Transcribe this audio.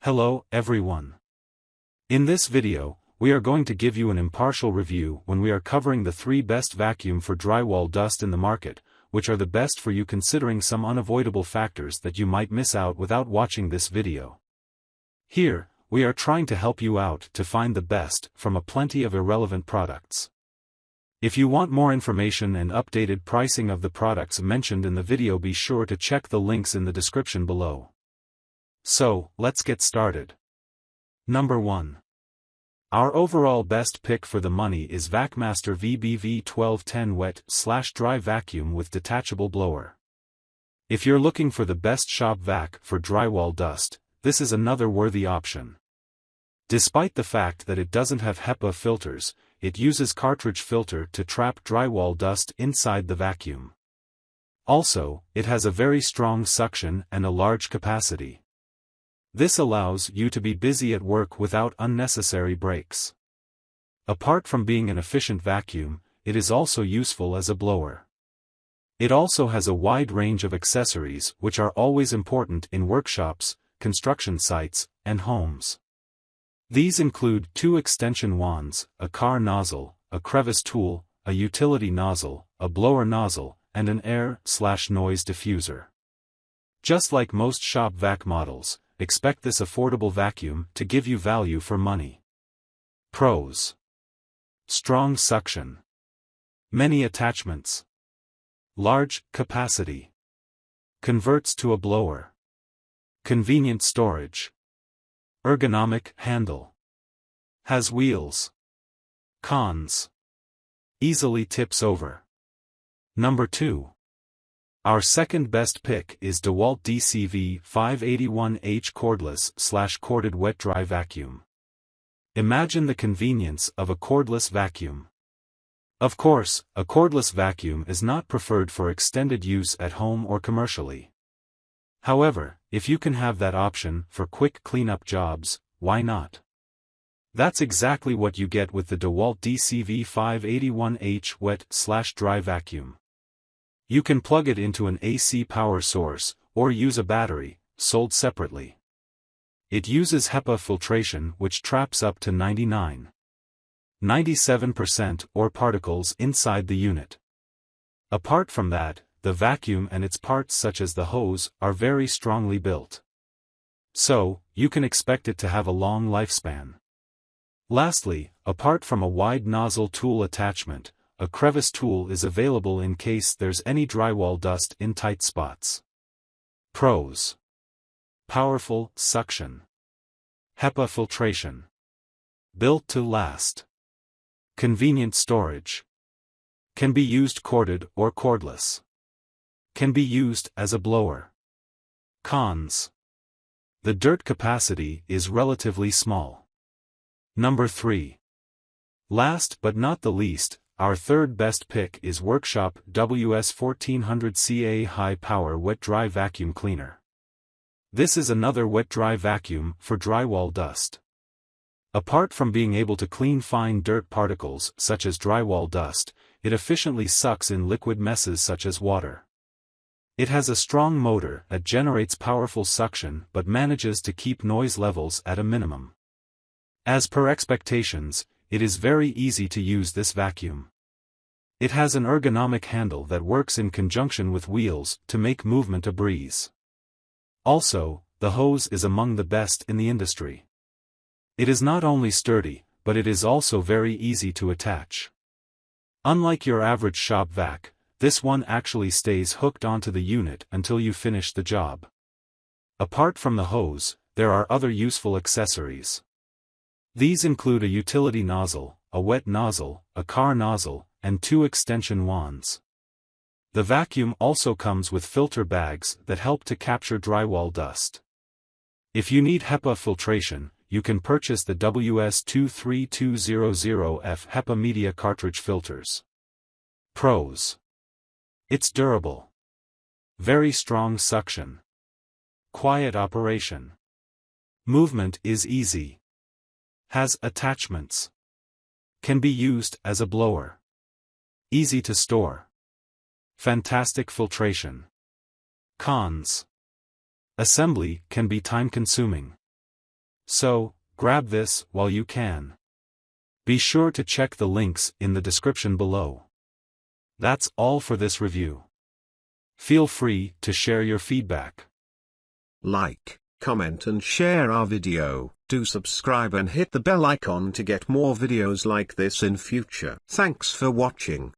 Hello, everyone. In this video, we are going to give you an impartial review when we are covering the 3 best vacuum for drywall dust in the market, which are the best for you considering some unavoidable factors that you might miss out without watching this video. Here, we are trying to help you out to find the best from a plenty of irrelevant products. If you want more information and updated pricing of the products mentioned in the video, be sure to check the links in the description below. So, let's get started. Number 1. Our overall best pick for the money is Vacmaster VBV1210 Wet/Dry Vacuum with Detachable Blower. If you're looking for the best shop vac for drywall dust, this is another worthy option. Despite the fact that it doesn't have HEPA filters, it uses cartridge filter to trap drywall dust inside the vacuum. Also, it has a very strong suction and a large capacity. This allows you to be busy at work without unnecessary breaks. Apart from being an efficient vacuum, it is also useful as a blower. It also has a wide range of accessories which are always important in workshops, construction sites, and homes. These include 2 extension wands, a car nozzle, a crevice tool, a utility nozzle, a blower nozzle, and an air/noise diffuser. Just like most shop vac models, expect this affordable vacuum to give you value for money. Pros: strong suction, many attachments, large capacity, converts to a blower, convenient storage, ergonomic handle, has wheels. Cons: easily tips over. Number 2. Our second best pick is DEWALT DCV581H cordless/corded wet-dry vacuum. Imagine the convenience of a cordless vacuum. Of course, a cordless vacuum is not preferred for extended use at home or commercially. However, if you can have that option for quick cleanup jobs, why not? That's exactly what you get with the DEWALT DCV581H wet/dry vacuum. You can plug it into an AC power source, or use a battery, sold separately. It uses HEPA filtration which traps up to 97% or particles inside the unit. Apart from that, the vacuum and its parts such as the hose are very strongly built. So, you can expect it to have a long lifespan. Lastly, apart from a wide nozzle tool attachment, a crevice tool is available in case there's any drywall dust in tight spots. Pros: powerful suction, HEPA filtration, built to last, convenient storage, can be used corded or cordless, can be used as a blower. Cons: the dirt capacity is relatively small. Number 3. Last but not the least, our third best pick is Workshop WS1400CA High Power Wet-Dry Vacuum Cleaner. This is another wet-dry vacuum for drywall dust. Apart from being able to clean fine dirt particles such as drywall dust, it efficiently sucks in liquid messes such as water. It has a strong motor that generates powerful suction but manages to keep noise levels at a minimum. As per expectations, it is very easy to use this vacuum. It has an ergonomic handle that works in conjunction with wheels to make movement a breeze. Also, the hose is among the best in the industry. It is not only sturdy, but it is also very easy to attach. Unlike your average shop vac, this one actually stays hooked onto the unit until you finish the job. Apart from the hose, there are other useful accessories. These include a utility nozzle, a wet nozzle, a car nozzle, and 2 extension wands. The vacuum also comes with filter bags that help to capture drywall dust. If you need HEPA filtration, you can purchase the WS23200F HEPA media cartridge filters. Pros: it's durable, very strong suction, quiet operation, movement is easy, has attachments, can be used as a blower, easy to store, fantastic filtration. Cons: assembly can be time-consuming. So, grab this while you can. Be sure to check the links in the description below. That's all for this review. Feel free to share your feedback. Like, comment and share our video. Do subscribe and hit the bell icon to get more videos like this in future. Thanks for watching.